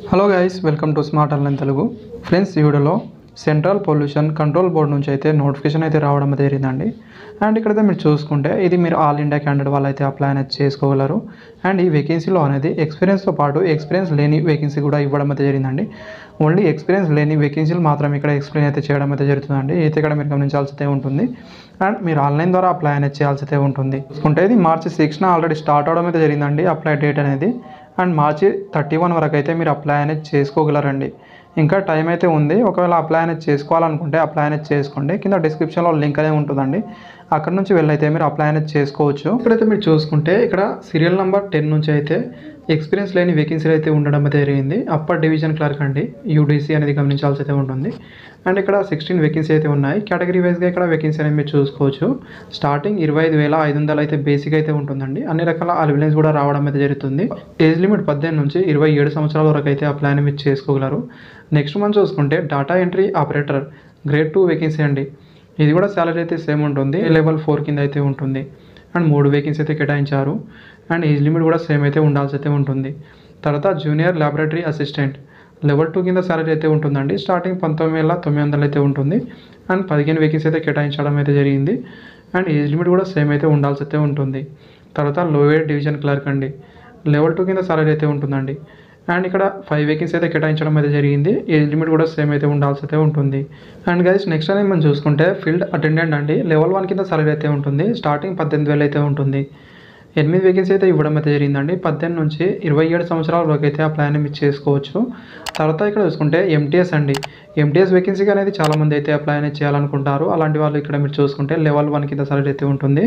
Hello guys, welcome to smart online Telugu. Friends, ఈ వీడియోలో central pollution control board నుంచి అయితే నోటిఫికేషన్ అయితే రావడం జరిగిందండి. అండ్ ఇక్కడైతే మీరు చూసుకుంటే ఇది మీరు ఆల్ ఇండియా క్యాండిడేట్ వాళ్ళు అయితే అప్లై అనేది చేసుకోగలరు. అండ్ ఈ వేకెన్సీలో అనేది ఎక్స్పీరియన్స్తో పాటు ఎక్స్పీరియన్స్ లేని వేకెన్సీ కూడా ఇవ్వడం అయితే జరిగిందండి. ఓన్లీ ఎక్స్పీరియన్స్ లేని వేకెన్సీలు మాత్రం ఇక్కడ ఎక్స్ప్లెయిన్ అయితే చేయడం అయితే జరుగుతుందండి. అయితే ఇక్కడ మీరు గమనించాల్సి ఉంటుంది. అండ్ మీరు ఆన్లైన్ ద్వారా అప్లై అనేది చేయాల్సి అయితే ఉంటుంది. చూసుకుంటే ఇది మార్చి 6న ఆల్రెడీ స్టార్ట్ అవడం అయితే జరిగిందండి అప్లై డేట్ అనేది. అండ్ మార్చి 31 వరకు అయితే మీరు అప్లై అనేది చేసుకోగలరండి. ఇంకా టైం అయితే ఉంది. ఒకవేళ అప్లై అనేది చేసుకోవాలనుకుంటే అప్లై అనేది చేసుకోండి. కింద డిస్క్రిప్షన్లో లింక్ అనేది ఉంటుందండి. అక్కడ నుంచి వెళ్ళైతే మీరు అప్లై అనేది చేసుకోవచ్చు. ఇక్కడైతే మీరు చూసుకుంటే ఇక్కడ సీరియల్ నెంబర్ 10 నుంచి అయితే ఎక్స్పీరియన్స్ లేని వేకెన్సీలు అయితే ఉండడం అయితే జరిగింది. అప్పర్ డివిజన్ క్లర్క్ అండి, యూడీసీ అనేది గమనించాల్సి అయితే ఉంటుంది. అండ్ ఇక్కడ 16 వేకెన్సీ అయితే ఉన్నాయి. కేటగిరీ వైజ్గా ఇక్కడ వేకెన్సీ అనేది మీరు చూసుకోవచ్చు. స్టార్టింగ్ 25,500 అయితే బేసిక్ అయితే ఉంటుందండి. అన్ని రకాల అలవెన్స్ కూడా రావడం అయితే జరుగుతుంది. ఏజ్ లిమిట్ 18 నుంచి 27 సంవత్సరాల వరకు అయితే అప్లై అనేది మీరు చేసుకోగలరు. నెక్స్ట్ మనం చూసుకుంటే data entry operator grade 2 vacancy అండి. ఇది కూడా శాలరీ అయితే సేమ్ ఉంటుంది, లెవెల్ 4 కింద అయితే ఉంటుంది. అండ్ 3 వేకెన్సీ అయితే కేటాయించారు. అండ్ ఏజ్ లిమిట్ కూడా సేమ్ అయితే ఉండాల్సి అయితే ఉంటుంది. తర్వాత జూనియర్ ల్యాబొరేటరీ అసిస్టెంట్ లెవెల్ 2 కింద శాలరీ అయితే ఉంటుందండి. స్టార్టింగ్ 19,900 అయితే ఉంటుంది. అండ్ 15 వేకెన్సీ అయితే కేటాయించడం అయితే జరిగింది. అండ్ ఏజ్ లిమిట్ కూడా సేమ్ అయితే ఉండాల్సి అయితే ఉంటుంది. తర్వాత లోయర్ డివిజన్ క్లర్క్ అండి, లెవెల్ 2 కింద శాలరీ అయితే ఉంటుందండి. అండ్ ఇక్కడ 5 వేకెన్సీ అయితే కేటాయించడం అయితే జరిగింది. ఏజ్ లిమిట్ కూడా సేమ్ అయితే ఉండాల్సి అయితే ఉంటుంది. అండ్ గైస్, నెక్స్ట్ అనేది మనం చూసుకుంటే ఫీల్డ్ అటెండెంట్ అండి, లెవెల్ 1 కింద శాలరీ అయితే ఉంటుంది. స్టార్టింగ్ 18,000 అయితే ఉంటుంది. 8 వేకెన్సీ అయితే ఇవ్వడం అయితే జరిగిందండి. 18 నుంచి 27 సంవత్సరాల వరకు అయితే అప్లై అనేది మీరు చేసుకోవచ్చు. తర్వాత ఇక్కడ చూసుకుంటే ఎంటీఎస్ అండి, ఎంటీఎస్ వేకెన్సీకి అనేది చాలామంది అయితే అప్లై అనేది చేయాలనుకుంటారు. అలాంటి వాళ్ళు ఇక్కడ మీరు చూసుకుంటే లెవెల్ 1 కింద సాలరీ అయితే ఉంటుంది.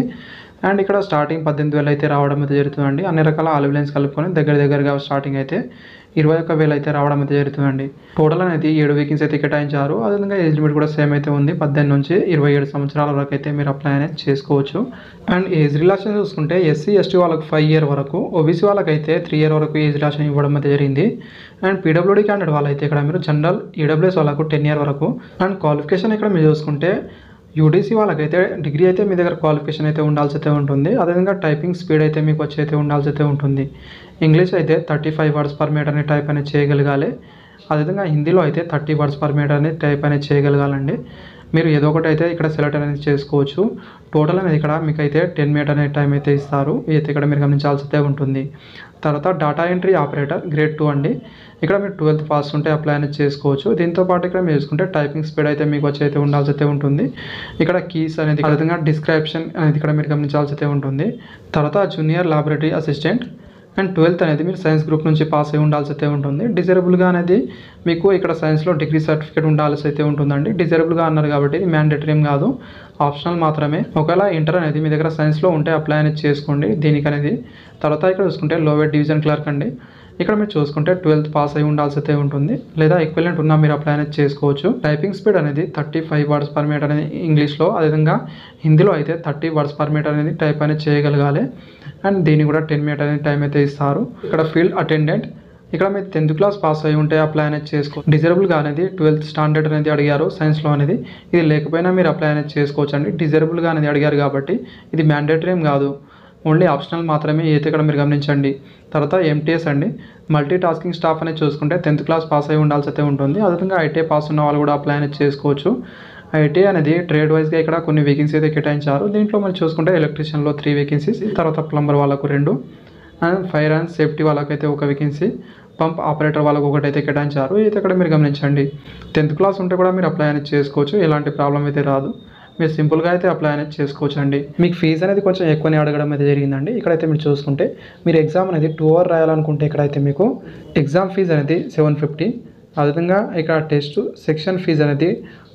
అండ్ ఇక్కడ స్టార్టింగ్ 18,000 అయితే రావడం అయితే జరుగుతుందండి. అన్ని రకాల అలవెన్స్ కలుపుకొని దగ్గరగా స్టార్టింగ్ అయితే 21,000 అయితే రావడం అయితే జరుగుతుందండి. టోటల్ అనేది 7 వేకెన్సీ అయితే కేటాయించారు. అదేవిధంగా ఏజ్ లిమిట్ కూడా సేమ్ అయితే ఉంది. 18 నుంచి 27 సంవత్సరాల వరకు అయితే మీరు అప్లై అనేది చేసుకోవచ్చు. అండ్ ఏజ్ రిలాక్షన్ చూసుకుంటే ఎస్సీ ఎస్టీ వాళ్ళకు 5 ఇయర్ వరకు, ఓబీసీ వాళ్ళకైతే 3 ఇయర్ వరకు ఏజ్ రిలాక్షన్ ఇవ్వడం అయితే జరిగింది. అండ్ పీడబ్ల్యూడీ క్యాండిడేట్ వాళ్ళైతే ఇక్కడ మీరు జనరల్ ఈడబ్ల్యూఎస్ వాళ్ళకు 10 ఇయర్ వరకు. అండ్ క్వాలిఫికేషన్ ఇక్కడ మీరు చూసుకుంటే యూడీసీ వాళ్ళకైతే డిగ్రీ అయితే మీ దగ్గర క్వాలిఫికేషన్ అయితే ఉండాల్సి అయితే ఉంటుంది. అదేవిధంగా టైపింగ్ స్పీడ్ అయితే మీకు వచ్చి అయితే ఉండాల్సి అయితే ఉంటుంది. ఇంగ్లీష్ అయితే 35 వర్డ్స్ పర్ మినిట్ అనేది టైప్ అనేది చేయగలగాలి. అదేవిధంగా హిందీలో అయితే 30 వర్డ్స్ పర్ మినిట్ అనేది టైప్ అనేది చేయగలగాలండి. మీరు ఏదో ఒకటి అయితే ఇక్కడ సెలెక్ట్ అనేది చేసుకోవచ్చు. టోటల్ అనేది ఇక్కడ మీకు అయితే 10 మినిట్ అనే టైం అయితే ఇస్తారు. అయితే ఇక్కడ మీరు గమనించాల్సి అయితే ఉంటుంది. తర్వాత డేటా ఎంట్రీ ఆపరేటర్ గ్రేడ్ 2 అండి. ఇక్కడ మీరు 12th పాస్ ఉంటే అప్లై అనేది చేసుకోవచ్చు. దీంతో పాటు ఇక్కడ మీరు చూసుకుంటే టైపింగ్ స్పీడ్ అయితే మీకు వచ్చి అయితే ఉండాల్సి అయితే ఉంటుంది. ఇక్కడ కీస్ అనేది, అదేవిధంగా డిస్క్రిప్షన్ అనేది ఇక్కడ మీరు గమనించాల్సి అయితే ఉంటుంది. తర్వాత junior laboratory assistant and 12th అనేది మీరు సైన్స్ గ్రూప్ నుంచి పాస్ అయి ఉండాల్సి అయితే ఉంటుంది. డిజరబుల్గా అనేది మీకు ఇక్కడ సైన్స్లో డిగ్రీ సర్టిఫికేట్ ఉండాల్సి అయితే ఉంటుందండి. డిజరబుల్గా అన్నారు కాబట్టి ఇది మ్యాండేటరీ ఏం కాదు, ఆప్షనల్ మాత్రమే. ఒకవేళ ఇంటర్ అనేది మీ దగ్గర సైన్స్లో ఉంటే అప్లై అనేది చేసుకోండి దీనికి అనేది. తర్వాత ఇక్కడ చూసుకుంటే లోయర్ డివిజన్ క్లర్క్ అండి. ఇక్కడ మీరు చూసుకుంటే 12th పాస్ అయి ఉండాల్సి అయితే ఉంటుంది, లేదా ఈక్వలెంట్ ఉన్నా మీరు అప్లై అనేది చేసుకోవచ్చు. టైపింగ్ స్పీడ్ అనేది 35 వర్డ్స్ పర్ మినిట్ అనేది ఇంగ్లీష్లో, అదేవిధంగా హిందీలో అయితే 30 వర్డ్స్ పర్ మినిట్ అనేది టైప్ అనేది చేయగలగాలి. అండ్ దీన్ని కూడా 10 మినిట్ అనేది టైం అయితే ఇస్తారు. ఇక్కడ ఫీల్డ్ అటెండెంట్, ఇక్కడ మీరు 10th క్లాస్ పాస్ అయి ఉంటే అప్లై అనేది చేసుకో. డిజరబుల్గా అనేది 12th స్టాండర్డ్ అనేది అడిగారు సైన్స్లో అనేది. ఇది లేకపోయినా మీరు అప్లై అనేది చేసుకోవచ్చు అండి. డిజరబుల్గా అనేది అడిగారు కాబట్టి ఇది మ్యాండేటరీ ఏం కాదు, ఓన్లీ ఆప్షనల్ మాత్రమే. అయితే ఇక్కడ మీరు గమనించండి. తర్వాత ఎంటీఎస్ అండి, మల్టీ టాస్కింగ్ స్టాఫ్ అనేది చూసుకుంటే 10th క్లాస్ పాస్ అయి ఉండాల్సి అయితే ఉంటుంది. అదేవిధంగా ఐటీఐ పాస్ ఉన్న వాళ్ళు కూడా అప్లై అనేది చేసుకోవచ్చు. ఐటీఐ అనేది ట్రేడ్ వైజ్గా ఇక్కడ కొన్ని వేకెన్సీ అయితే కేటాయించారు. దీంట్లో మనం చూసుకుంటే ఎలక్ట్రీషియన్లో 3 వేకెన్సీస్, తర్వాత ప్లంబర్ వాళ్ళకు 2, అండ్ ఫైర్ అండ్ సేఫ్టీ వాళ్ళకైతే 1 వేకెన్సీ, పంప్ ఆపరేటర్ వాళ్ళకు 1 అయితే కేటాయించారు. అయితే ఇక్కడ మీరు గమనించండి. 10th క్లాస్ ఉంటే కూడా మీరు అప్లై అనేది చేసుకోవచ్చు, ఎలాంటి ప్రాబ్లం అయితే రాదు. మీరు సింపుల్గా అయితే అప్లై అనేది చేసుకోవచ్చు అండి. మీకు ఫీజు అనేది కొంచెం ఎక్కువనే అడగడం అయితే జరిగిందండి. ఇక్కడైతే మీరు చూసుకుంటే మీరు ఎగ్జామ్ అనేది 2 అవర్ రాయాలనుకుంటే ఇక్కడైతే మీకు ఎగ్జామ్ ఫీజు అనేది 750. అదేవిధంగా ఇక్కడ టెస్ట్ సెక్షన్ ఫీజు అనేది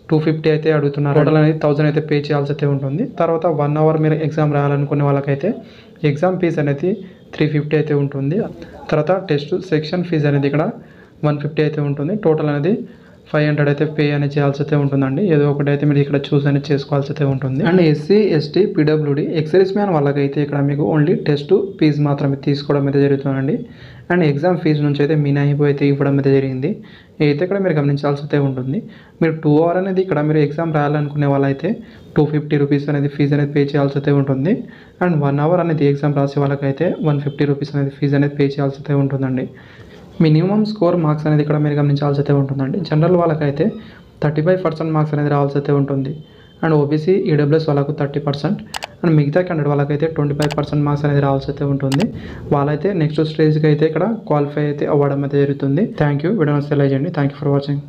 250 అయితే అడుగుతున్నారు. టోటల్ అనేది 1000 అయితే పే చేయాల్సి అయితే ఉంటుంది. తర్వాత 1 అవర్ మీరు ఎగ్జామ్ రాయాలనుకునే వాళ్ళకైతే ఎగ్జామ్ ఫీజు అనేది 350 అయితే ఉంటుంది. తర్వాత టెస్ట్ సెక్షన్ ఫీజు అనేది ఇక్కడ 150 అయితే ఉంటుంది. టోటల్ అనేది 500 అయితే పే అనేది చేయాల్సి అయితే ఉంటుందండి. ఏదో ఒకటి అయితే మీరు ఇక్కడ చూస్ అనేది చేసుకోవాల్సి అయితే ఉంటుంది. అండ్ ఎస్సీ ఎస్టీ పీడబ్ల్యూడీ ఎక్సైజ్ మ్యాన్ వాళ్ళకైతే ఇక్కడ మీకు ఓన్లీ టెస్ట్ ఫీజు మాత్రమే తీసుకోవడం అయితే జరుగుతుందండి. అండ్ ఎగ్జామ్ ఫీజు నుంచి అయితే మినహాయింపు అయితే ఇవ్వడం అయితే జరిగింది. అయితే ఇక్కడ మీరు గమనించాల్సి అయితే ఉంటుంది. మీరు 2 అవర్ అనేది ఇక్కడ మీరు ఎగ్జామ్ రాయాలనుకునే వాళ్ళైతే 250 రూపీస్ అనేది ఫీజు అనేది పే చేయాల్సి అయితే ఉంటుంది. అండ్ 1 అవర్ అనేది ఎగ్జామ్ రాసే వాళ్ళకైతే 150 రూపీస్ అనేది ఫీజు అనేది పే చేయాల్సి అయితే ఉంటుందండి. మినిమం స్కోర్ మార్క్స్ అనేది ఇక్కడ మీరు గమనించాల్సి అయితే ఉంటుందండి. జనరల్ వాళ్ళకైతే 35% మార్క్స్ అనేది రావాల్సి అయితే ఉంటుంది. అండ్ ఓబీసీ ఈడబ్ల్యూఎస్ వాళ్ళకు 30% అండ్ మిగతా క్యాండిడేట్ వాళ్ళకైతే 25% మార్క్స్ అనేది రావాల్సి అయితే ఉంటుంది. వాళ్ళైతే నెక్స్ట్ స్టేజ్కి అయితే ఇక్కడ క్వాలిఫై అయితే అవ్వడం అయితే జరుగుతుంది. Thank you. వీడియో నచ్చితే లైక్ చేయండి. Thank you for watching.